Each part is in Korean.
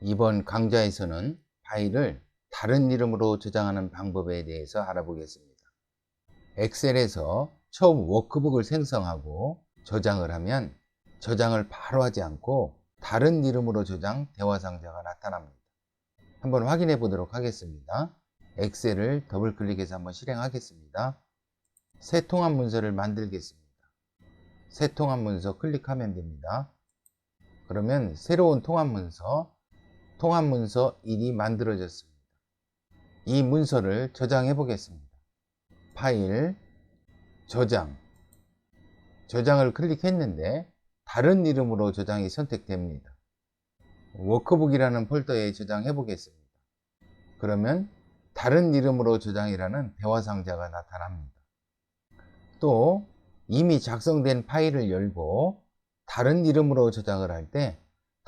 이번 강좌에서는 파일을 다른 이름으로 저장하는 방법에 대해서 알아보겠습니다. 엑셀에서 처음 워크북을 생성하고 저장을 하면 저장을 바로 하지 않고 다른 이름으로 저장 대화 상자가 나타납니다. 한번 확인해 보도록 하겠습니다. 엑셀을 더블 클릭해서 한번 실행하겠습니다. 새 통합 문서를 만들겠습니다. 새 통합 문서 클릭하면 됩니다. 그러면 새로운 통합 문서 1이 만들어졌습니다. 이 문서를 저장해 보겠습니다. 파일, 저장을 클릭했는데 다른 이름으로 저장이 선택됩니다. 워크북이라는 폴더에 저장해 보겠습니다. 그러면 다른 이름으로 저장이라는 대화 상자가 나타납니다. 또 이미 작성된 파일을 열고 다른 이름으로 저장을 할 때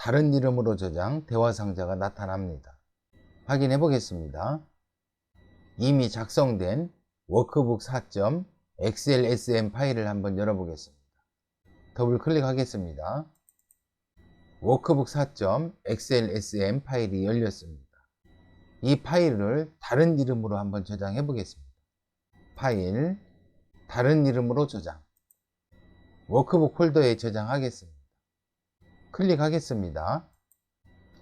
다른 이름으로 저장 대화 상자가 나타납니다. 확인해 보겠습니다. 이미 작성된 워크북 4점 XLSM 파일을 한번 열어보겠습니다. 더블 클릭하겠습니다. 워크북 4점 XLSM 파일이 열렸습니다. 이 파일을 다른 이름으로 한번 저장해 보겠습니다. 파일, 다른 이름으로 저장. 워크북 폴더에 저장하겠습니다. 클릭하겠습니다.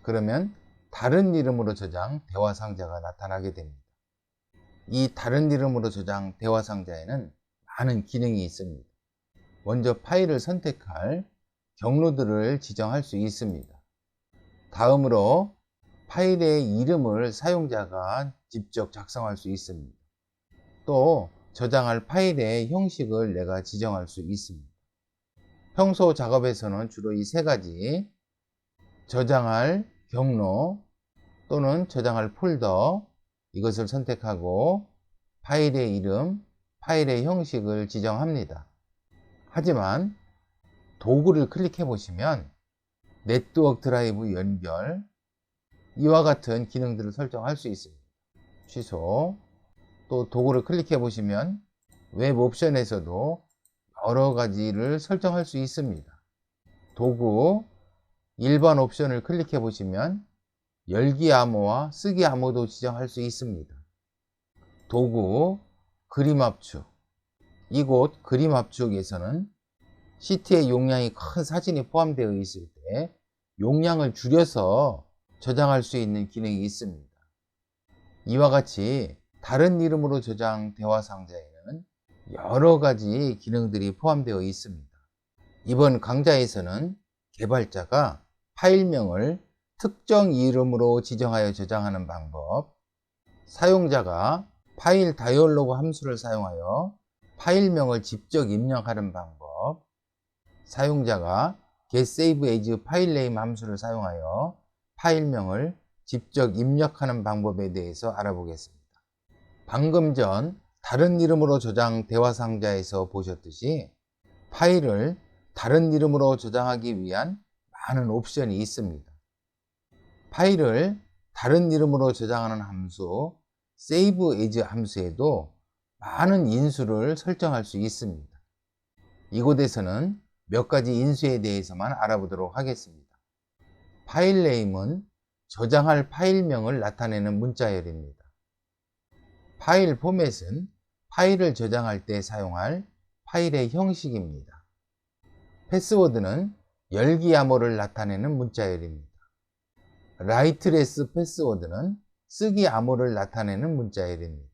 그러면 다른 이름으로 저장 대화 상자가 나타나게 됩니다. 이 다른 이름으로 저장 대화 상자에는 많은 기능이 있습니다. 먼저 파일을 선택할 경로들을 지정할 수 있습니다. 다음으로 파일의 이름을 사용자가 직접 작성할 수 있습니다. 또 저장할 파일의 형식을 내가 지정할 수 있습니다. 평소 작업에서는 주로 이 세 가지 저장할 경로 또는 저장할 폴더 이것을 선택하고 파일의 이름, 파일의 형식을 지정합니다. 하지만 도구를 클릭해 보시면 네트워크 드라이브 연결 이와 같은 기능들을 설정할 수 있습니다. 취소. 또 도구를 클릭해 보시면 웹 옵션에서도 여러 가지를 설정할 수 있습니다. 도구 일반 옵션을 클릭해 보시면 열기 암호와 쓰기 암호도 지정할 수 있습니다. 도구 그림 압축. 이곳 그림 압축에서는 시트의 용량이 큰 사진이 포함되어 있을 때 용량을 줄여서 저장할 수 있는 기능이 있습니다. 이와 같이 다른 이름으로 저장 대화 상자에는 여러 가지 기능들이 포함되어 있습니다. 이번 강좌에서는 개발자가 파일명을 특정 이름으로 지정하여 저장하는 방법, 사용자가 파일 다이얼로그 함수를 사용하여 파일명을 직접 입력하는 방법, 사용자가 getSaveAs 파일네임 함수를 사용하여 파일명을 직접 입력하는 방법에 대해서 알아보겠습니다. 방금 전 다른 이름으로 저장 대화 상자에서 보셨듯이 파일을 다른 이름으로 저장하기 위한 많은 옵션이 있습니다. 파일을 다른 이름으로 저장하는 함수 SaveAs 함수에도 많은 인수를 설정할 수 있습니다. 이곳에서는 몇 가지 인수에 대해서만 알아보도록 하겠습니다. 파일 네임은 저장할 파일명을 나타내는 문자열입니다. 파일 포맷은 파일을 저장할 때 사용할 파일의 형식입니다. 패스워드는 열기 암호를 나타내는 문자열입니다. 라이트레스 패스워드는 쓰기 암호를 나타내는 문자열입니다.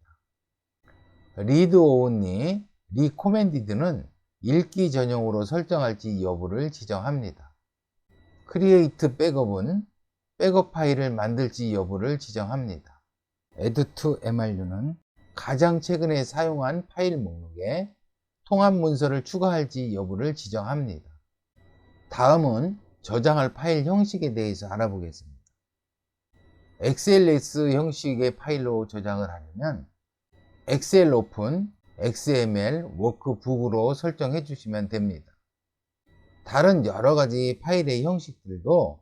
리드 온리, 리코멘디드는 읽기 전용으로 설정할지 여부를 지정합니다. 크리에이트 백업은 백업 파일을 만들지 여부를 지정합니다. add to MRU는 가장 최근에 사용한 파일 목록에 통합 문서를 추가할지 여부를 지정합니다. 다음은 저장할 파일 형식에 대해서 알아보겠습니다. XLS 형식의 파일로 저장을 하려면 엑셀 오픈, XML, 워크북으로 설정해 주시면 됩니다. 다른 여러 가지 파일의 형식들도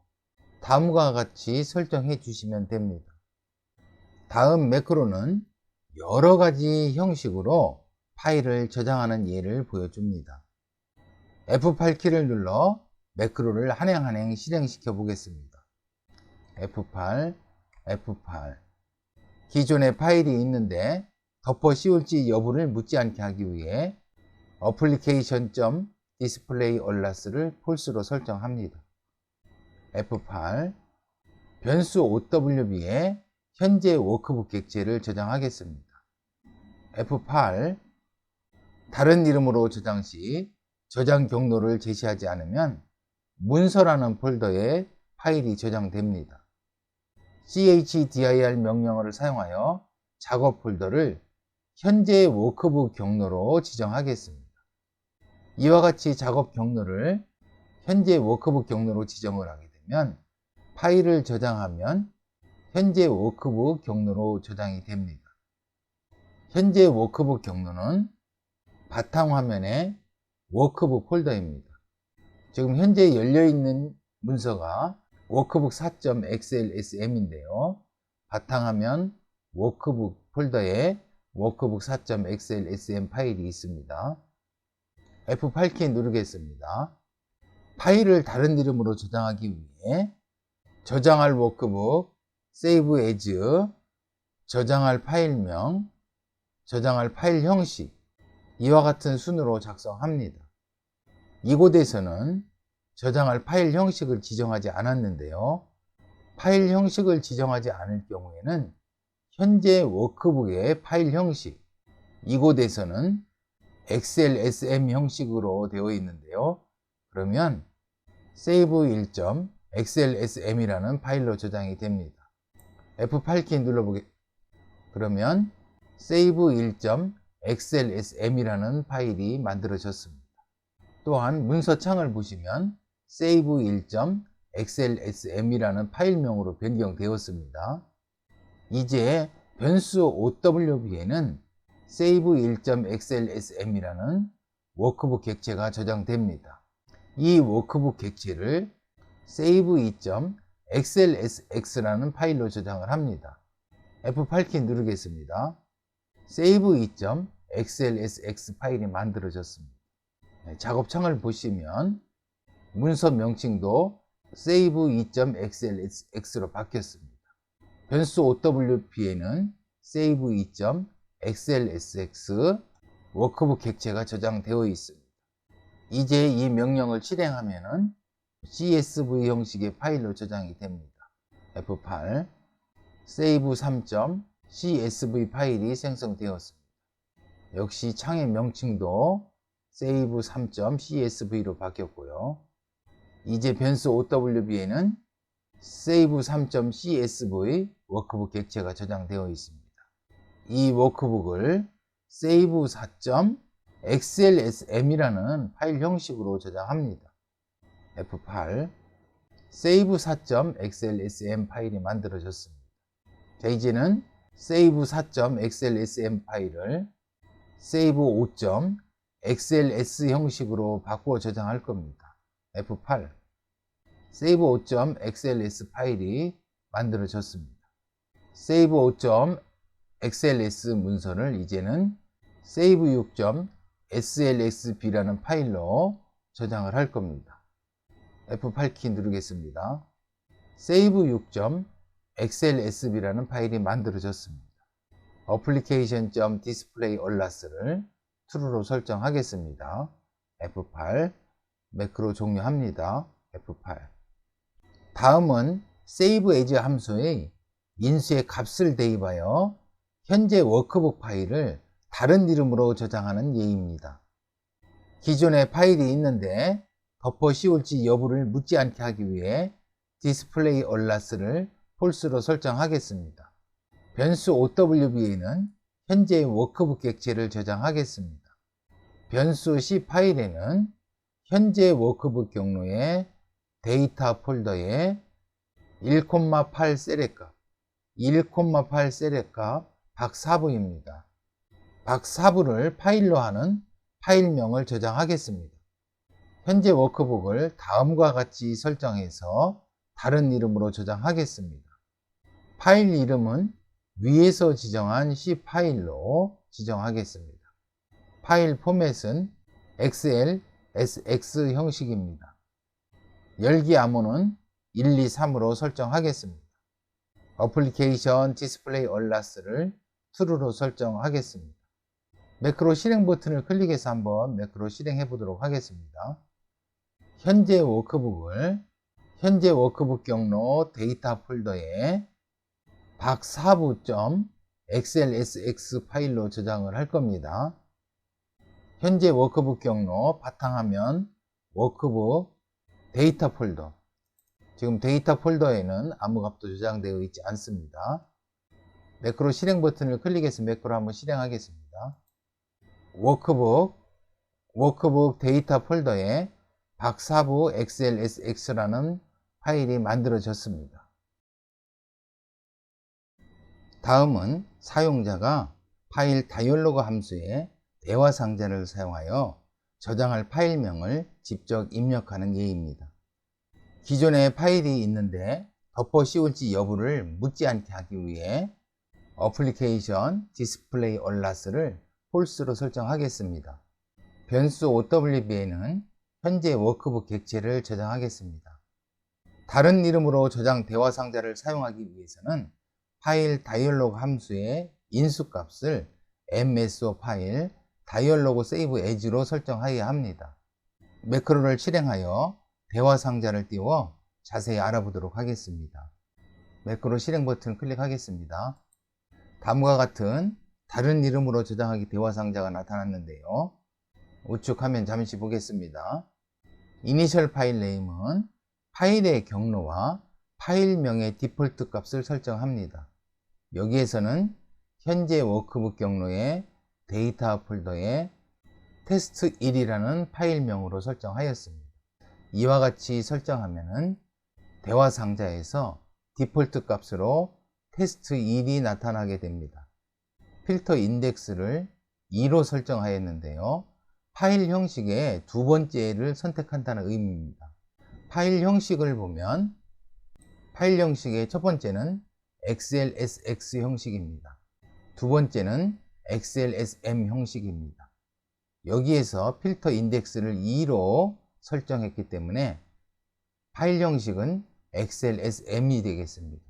다음과 같이 설정해 주시면 됩니다. 다음 매크로는 여러 가지 형식으로 파일을 저장하는 예를 보여줍니다. F8키를 눌러 매크로를 한 행 한 행 실행시켜 보겠습니다. F8, F8. 기존에 파일이 있는데 덮어 씌울지 여부를 묻지 않게 하기 위해 application.displayAllas를 false로 설정합니다. F8. 변수 OWB에 현재 워크북 객체를 저장하겠습니다. F8. 다른 이름으로 저장 시 저장 경로를 제시하지 않으면 문서라는 폴더에 파일이 저장됩니다. chdir 명령어를 사용하여 작업 폴더를 현재 워크북 경로로 지정하겠습니다. 이와 같이 작업 경로를 현재 워크북 경로로 지정을 하게 되면 파일을 저장하면 현재 워크북 경로로 저장이 됩니다. 현재 워크북 경로는 바탕화면의 워크북 폴더입니다. 지금 현재 열려있는 문서가 워크북 4.xlsm인데요. 바탕화면 워크북 폴더에 워크북 4.xlsm 파일이 있습니다. F8키 누르겠습니다. 파일을 다른 이름으로 저장하기 위해 저장할 워크북, save as, 저장할 파일명, 저장할 파일 형식, 이와 같은 순으로 작성합니다. 이곳에서는 저장할 파일 형식을 지정하지 않았는데요. 파일 형식을 지정하지 않을 경우에는 현재 워크북의 파일 형식, 이곳에서는 XLSM 형식으로 되어 있는데요. 그러면 save1.xlsm이라는 파일로 저장이 됩니다. F8키 그러면 save1.xlsm이라는 파일이 만들어졌습니다. 또한 문서창을 보시면 save1.xlsm이라는 파일명으로 변경되었습니다. 이제 변수 OWB에는 save1.xlsm이라는 워크북 객체가 저장됩니다. 이 워크북 객체를 save2.xlsx라는 파일로 저장을 합니다. F8키 누르겠습니다. save2.xlsx 파일이 만들어졌습니다. 작업창을 보시면 문서 명칭도 save2.xlsx로 바뀌었습니다. 변수 OWP에는 save2.xlsx 워크북 객체가 저장되어 있습니다. 이제 이 명령을 실행하면 CSV 형식의 파일로 저장이 됩니다. F8 save3.csv 파일이 생성되었습니다. 역시 창의 명칭도 save3.csv로 바뀌었고요. 이제 변수 OWB에는 save3.csv 워크북 객체가 저장되어 있습니다. 이 워크북을 save4.xlsm이라는 파일 형식으로 저장합니다. F8 save4.xlsm 파일이 만들어졌습니다. 자, 이제는 save4.xlsm 파일을 save5.xls 형식으로 바꾸어 저장할 겁니다. F8 save5.xls 파일이 만들어졌습니다. save5.xls 문서를 이제는 save6.slsb라는 파일로 저장을 할 겁니다. F8키 누르겠습니다. save6.xlsb라는 파일이 만들어졌습니다. application.displayAllas를 true로 설정하겠습니다. F8 매크로 종료합니다. F8 다음은 save as 함수의 인수의 값을 대입하여 현재 워크북 파일을 다른 이름으로 저장하는 예입니다. 기존에 파일이 있는데 덮어 씌울지 여부를 묻지 않게 하기 위해 displayAllas를 false로 설정하겠습니다. 변수 OWB에는 현재 워크북 객체를 저장하겠습니다. 변수 C 파일에는 현재 워크북 경로의 데이터 폴더에 1,8 셀의 값, 1,8 셀의 값 박4부입니다. 박4부를 파일로 하는 파일명을 저장하겠습니다. 현재 워크북을 다음과 같이 설정해서 다른 이름으로 저장하겠습니다. 파일 이름은 위에서 지정한 C 파일로 지정하겠습니다. 파일 포맷은 XLSX 형식입니다. 열기 암호는 1, 2, 3으로 설정하겠습니다. 어플리케이션 디스플레이 얼라스를 true로 설정하겠습니다. 매크로 실행 버튼을 클릭해서 한번 매크로 실행해 보도록 하겠습니다. 현재 워크북을 현재 워크북 경로 데이터 폴더에 박사부.xlsx 파일로 저장을 할 겁니다. 현재 워크북 경로 바탕화면 워크북 데이터 폴더, 지금 데이터 폴더에는 아무 값도 저장되어 있지 않습니다. 매크로 실행 버튼을 클릭해서 매크로 한번 실행하겠습니다. 워크북 데이터 폴더에 박사부 xlsx라는 파일이 만들어졌습니다. 다음은 사용자가 파일 다이얼로그 함수에 대화 상자를 사용하여 저장할 파일명을 직접 입력하는 예입니다. 기존에 파일이 있는데 덮어 씌울지 여부를 묻지 않게 하기 위해 어플리케이션 디스플레이 얼라스를 false로 설정하겠습니다. 변수 OWB에는 현재 워크북 객체를 저장하겠습니다. 다른 이름으로 저장 대화 상자를 사용하기 위해서는 파일 다이얼로그 함수의 인수값을 mso 파일 다이얼로그 세이브 에즈로 설정해야 합니다. 매크로를 실행하여 대화 상자를 띄워 자세히 알아보도록 하겠습니다. 매크로 실행 버튼 클릭하겠습니다. 다음과 같은 다른 이름으로 저장하기 대화 상자가 나타났는데요. 우측 화면 잠시 보겠습니다. 이니셜 파일 네임은 파일의 경로와 파일명의 디폴트 값을 설정합니다. 여기에서는 현재 워크북 경로의 데이터 폴더에 test1이라는 파일명으로 설정하였습니다. 이와 같이 설정하면 대화 상자에서 디폴트 값으로 test1이 나타나게 됩니다. 필터 인덱스를 2로 설정하였는데요. 파일 형식의 두 번째를 선택한다는 의미입니다. 파일 형식을 보면 파일 형식의 첫 번째는 XLSX 형식입니다. 두 번째는 XLSM 형식입니다. 여기에서 필터 인덱스를 2로 설정했기 때문에 파일 형식은 XLSM이 되겠습니다.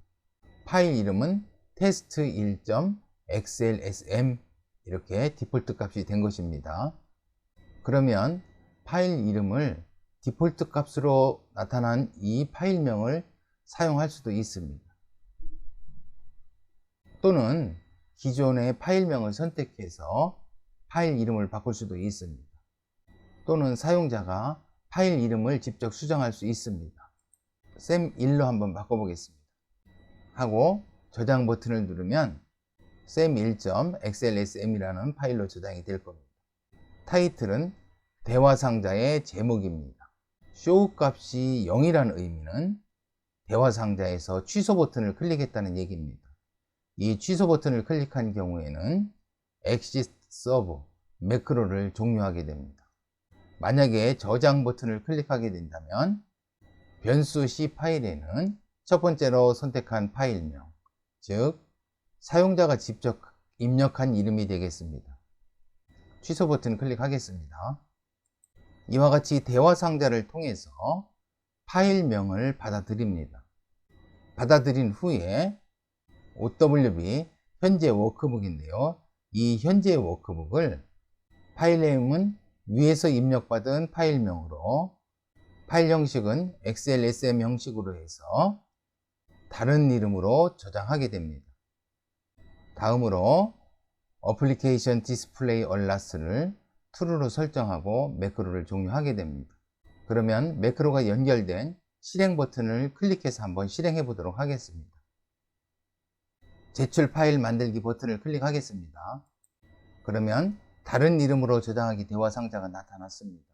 파일 이름은 test1.xlsm 이렇게 디폴트 값이 된 것입니다. 그러면 파일 이름을 디폴트 값으로 나타난 이 파일명을 사용할 수도 있습니다. 또는 기존의 파일명을 선택해서 파일 이름을 바꿀 수도 있습니다. 또는 사용자가 파일 이름을 직접 수정할 수 있습니다. 쌤1로 한번 바꿔보겠습니다. 하고 저장 버튼을 누르면 쌤1.xlsm이라는 파일로 저장이 될 겁니다. 타이틀은 대화 상자의 제목입니다. show 값이 0이라는 의미는 대화 상자에서 취소 버튼을 클릭했다는 얘기입니다. 이 취소 버튼을 클릭한 경우에는 exit serve 매크로를 종료하게 됩니다. 만약에 저장 버튼을 클릭하게 된다면 변수 C 파일에는 첫 번째로 선택한 파일명, 즉 사용자가 직접 입력한 이름이 되겠습니다. 취소 버튼 클릭하겠습니다. 이와 같이 대화 상자를 통해서 파일명을 받아들입니다. 받아들인 후에 OWB 현재 워크북인데요. 이 현재 워크북을 파일 네임은 위에서 입력받은 파일명으로 파일 형식은 XLSM 형식으로 해서 다른 이름으로 저장하게 됩니다. 다음으로 어플리케이션 디스플레이 얼라스를 true로 설정하고 매크로를 종료하게 됩니다. 그러면 매크로가 연결된 실행 버튼을 클릭해서 한번 실행해 보도록 하겠습니다. 제출 파일 만들기 버튼을 클릭하겠습니다. 그러면 다른 이름으로 저장하기 대화 상자가 나타났습니다.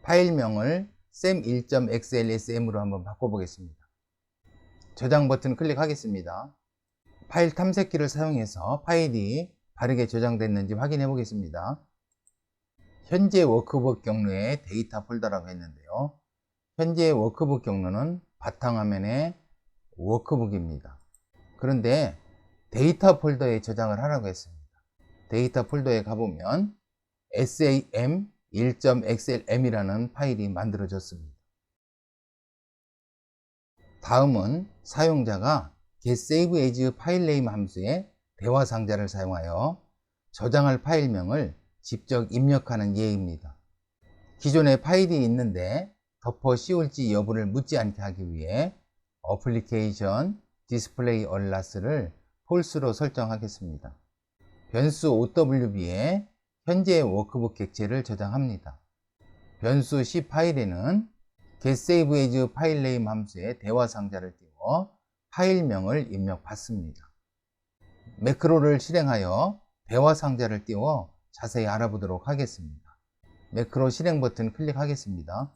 파일명을 쌤1.xlsm으로 한번 바꿔보겠습니다. 저장 버튼 클릭하겠습니다. 파일 탐색기를 사용해서 파일이 바르게 저장됐는지 확인해 보겠습니다. 현재 워크북 경로의 데이터 폴더라고 했는데요. 현재 워크북 경로는 바탕화면의 워크북입니다. 그런데 데이터 폴더에 저장을 하라고 했습니다. 데이터 폴더에 가보면 sam1.xlm이라는 파일이 만들어졌습니다. 다음은 사용자가 getSaveAs 파일네임 함수의 대화 상자를 사용하여 저장할 파일명을 직접 입력하는 예입니다. 기존에 파일이 있는데 덮어 씌울지 여부를 묻지 않게 하기 위해 어플리케이션 디스플레이 얼라스를 false로 설정하겠습니다. 변수 OWB에 현재의 워크북 객체를 저장합니다. 변수 C 파일에는 getSaveAs 파일네임 함수의 대화 상자를 띄워 파일명을 입력받습니다. 매크로를 실행하여 대화 상자를 띄워 자세히 알아보도록 하겠습니다. 매크로 실행 버튼 클릭하겠습니다.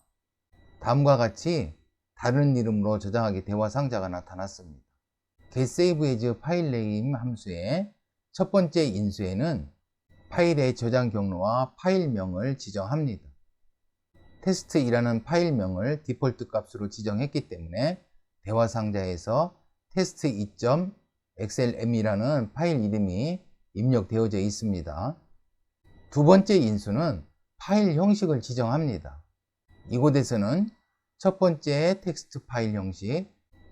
다음과 같이 다른 이름으로 저장하기 대화 상자가 나타났습니다. getSaveAs 파일네임 함수의 첫 번째 인수에는 파일의 저장 경로와 파일명을 지정합니다. test2라는 파일명을 디폴트 값으로 지정했기 때문에 대화 상자에서 test2.xlm이라는 파일 이름이 입력되어져 있습니다. 두 번째 인수는 파일 형식을 지정합니다. 이곳에서는 첫 번째 텍스트 파일 형식,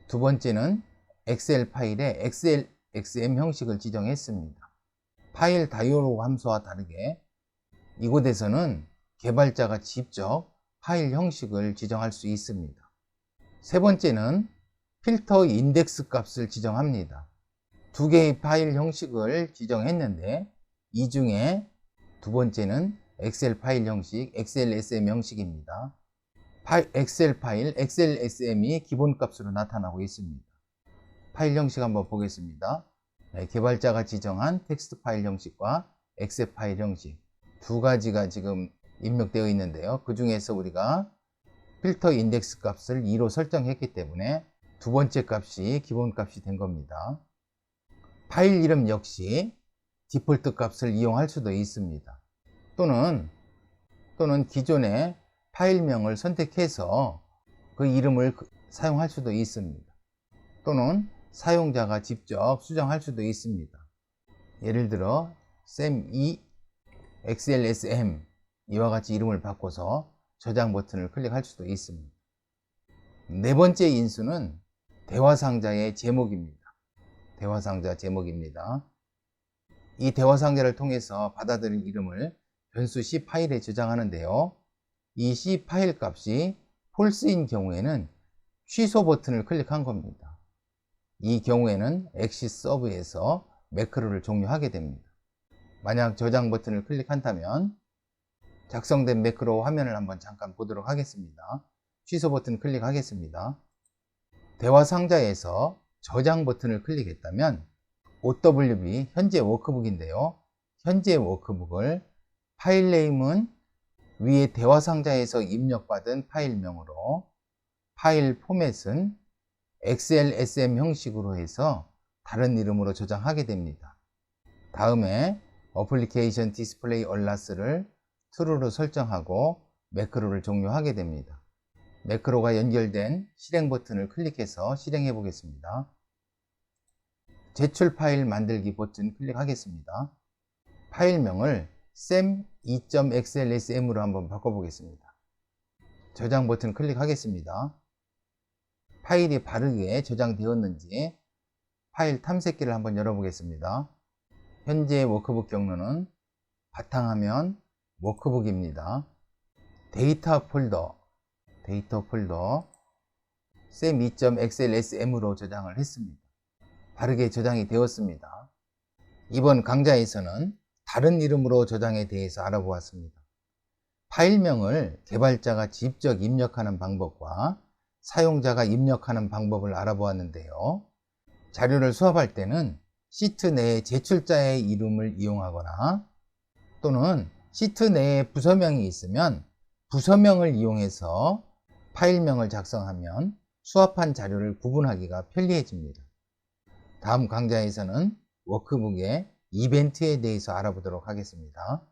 두 번째는 엑셀 파일의 XLXM 형식을 지정했습니다. 파일 다이얼로그 함수와 다르게 이곳에서는 개발자가 직접 파일 형식을 지정할 수 있습니다. 세 번째는 필터 인덱스 값을 지정합니다. 두 개의 파일 형식을 지정했는데 이 중에 두 번째는 엑셀 파일 형식, XLSM 형식입니다. 엑셀 파일, XLSM이 기본 값으로 나타나고 있습니다. 파일 형식 한번 보겠습니다. 개발자가 지정한 텍스트 파일 형식과 엑셀 파일 형식 두 가지가 지금 입력되어 있는데요. 그 중에서 우리가 필터 인덱스 값을 2로 설정했기 때문에 두 번째 값이 기본 값이 된 겁니다. 파일 이름 역시 디폴트 값을 이용할 수도 있습니다. 또는 기존의 파일명을 선택해서 그 이름을 사용할 수도 있습니다. 또는 사용자가 직접 수정할 수도 있습니다. 예를 들어 sam2 xlsm 이와 같이 이름을 바꿔서 저장 버튼을 클릭할 수도 있습니다. 네 번째 인수는 대화 상자의 제목입니다. 대화 상자 제목입니다. 이 대화 상자를 통해서 받아들인 이름을 변수 C 파일에 저장하는데요. 이 C 파일 값이 false인 경우에는 취소 버튼을 클릭한 겁니다. 이 경우에는 exit serve에서 매크로를 종료하게 됩니다. 만약 저장 버튼을 클릭한다면 작성된 매크로 화면을 한번 잠깐 보도록 하겠습니다. 취소 버튼 클릭하겠습니다. 대화 상자에서 저장 버튼을 클릭했다면 OWB 현재 워크북인데요. 현재 워크북을 파일 네임은 위에 대화 상자에서 입력받은 파일명으로 파일 포맷은 XLSM 형식으로 해서 다른 이름으로 저장하게 됩니다. 다음에 어플리케이션 디스플레이 얼라스를 true로 설정하고 매크로를 종료하게 됩니다. 매크로가 연결된 실행 버튼을 클릭해서 실행해 보겠습니다. 제출 파일 만들기 버튼 클릭하겠습니다. 파일명을 sam2.xlsm으로 한번 바꿔보겠습니다. 저장 버튼 클릭하겠습니다. 파일이 바르게 저장되었는지 파일 탐색기를 한번 열어보겠습니다. 현재 워크북 경로는 바탕화면 워크북입니다. 데이터 폴더 sam2.xlsm으로 저장을 했습니다. 바르게 저장이 되었습니다. 이번 강좌에서는 다른 이름으로 저장에 대해서 알아보았습니다. 파일명을 개발자가 직접 입력하는 방법과 사용자가 입력하는 방법을 알아보았는데요. 자료를 수합할 때는 시트 내에 제출자의 이름을 이용하거나 또는 시트 내에 부서명이 있으면 부서명을 이용해서 파일명을 작성하면 수합한 자료를 구분하기가 편리해집니다. 다음 강좌에서는 워크북의 이벤트에 대해서 알아보도록 하겠습니다.